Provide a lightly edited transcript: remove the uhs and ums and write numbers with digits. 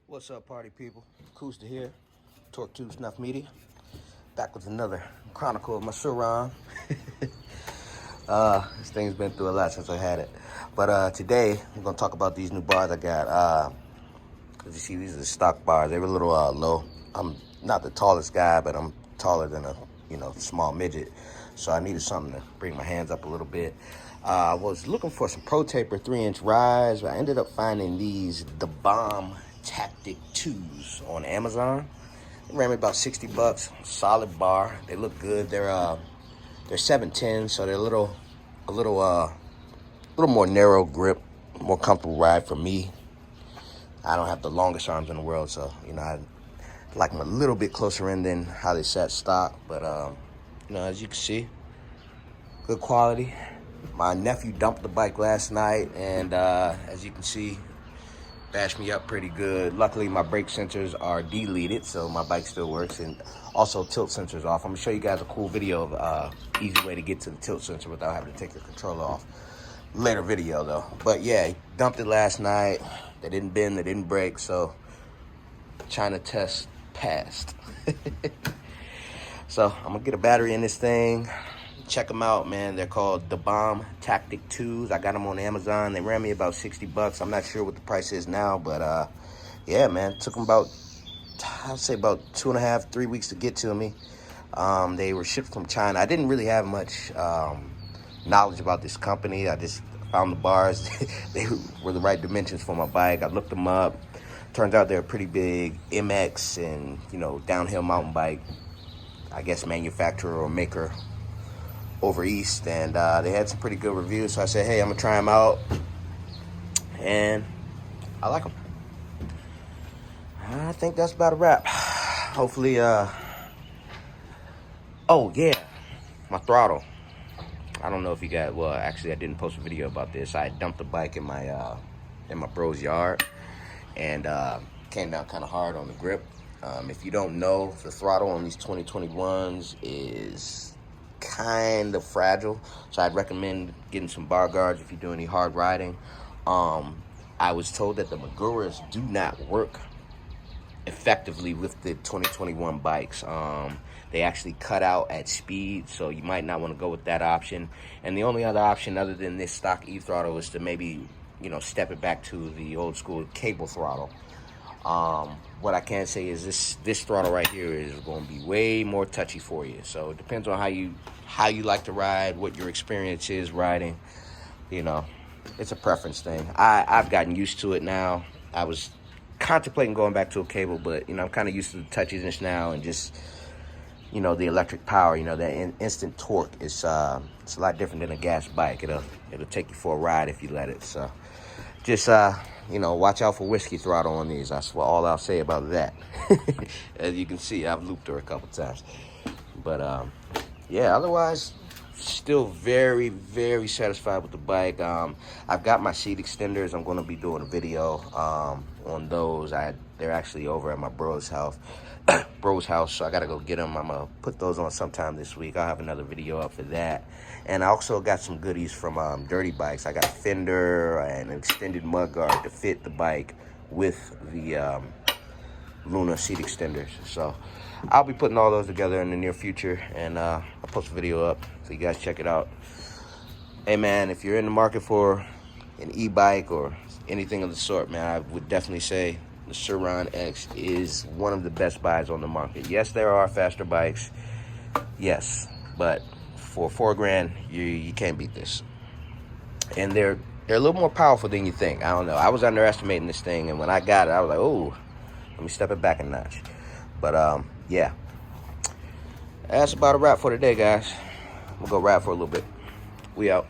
What's up, party people? Kusta here, Torque Tube Snuff Media, back with another chronicle of my Sur Ron. This thing's been through a lot since I had it. But today, I'm gonna talk about these new bars I got. As you see, these are the stock bars. They were a little low. I'm not the tallest guy, but I'm taller than a small midget. So I needed something to bring my hands up a little bit. I was looking for some Pro Taper 3-inch rise, but I ended up finding these The Bomb Tactic 2s on Amazon. They ran me about 60 bucks. Solid bar. They look good. They're 710, so they're a little more narrow grip, more comfortable ride for me. I don't have the longest arms in the world, so I like them a little bit closer in than how they sat stock. But as you can see, good quality. My nephew dumped the bike last night, and as you can see, bashed me up pretty good. Luckily, my brake sensors are deleted, so my bike still works, and also tilt sensors off. I'm gonna show you guys a cool video of easy way to get to the tilt sensor without having to take the controller off. Later video though. But yeah, he dumped it last night. They didn't bend, they didn't break, so China test passed. So I'm gonna get a battery in this thing. Check them out, man. They're called The Bomb Tactic 2s. I got them on Amazon. They ran me about 60 bucks. I'm not sure what the price is now, but yeah, man. It took them about, I'd say about 2.5, 3 weeks to get to me. They were shipped from China. I didn't really have much knowledge about this company. I just found the bars. They were the right dimensions for my bike. I looked them up. Turns out they're a pretty big MX and, downhill mountain bike, I guess, manufacturer or maker over east, and they had some pretty good reviews, so I said, hey, I'm gonna try them out, and I like them. I think that's about a wrap. Hopefully, oh yeah, my throttle. I don't know if you got, well, actually I didn't post a video about this. I dumped the bike in my bro's yard, and came down kind of hard on the grip. If you don't know, the throttle on these 2021s is kind of fragile, so I'd recommend getting some bar guards if you do any hard riding. I was told that the Maguras do not work effectively with the 2021 bikes. They actually cut out at speed, so you might not want to go with that option. And the only other option other than this stock e-throttle is to maybe step it back to the old school cable throttle. What I can say is this throttle right here is going to be way more touchy for you. So it depends on how you like to ride, what your experience is riding. It's a preference thing. I've gotten used to it now. I was contemplating going back to a cable, but I'm kind of used to the touchiness now, and just the electric power. That instant torque is it's a lot different than a gas bike. It'll take you for a ride if you let it. So just watch out for whiskey throttle on these. That's all I'll say about that. As you can see, I've looped her a couple times. But yeah, otherwise, still very, very satisfied with the bike. I've got my seat extenders. I'm going to be doing a video on those. They're actually over at my bro's house. So I got to go get them. I'm going to put those on sometime this week. I'll have another video up for that. And I also got some goodies from Dirty Bikes. I got a fender and an extended mudguard to fit the bike with the Luna seat extenders. So I'll be putting all those together in the near future, and I'll post a video up so you guys check it out. Hey man, if you're in the market for an e-bike or anything of the sort, man, I would definitely say the Sur Ron X is one of the best buys on the market. Yes, there are faster bikes. Yes, but for $4,000, you can't beat this. And they're a little more powerful than you think. I don't know. I was underestimating this thing, and when I got it, I was like, oh, let me step it back a notch. But yeah, that's about a wrap for today, guys. We'll go ride for a little bit. We out.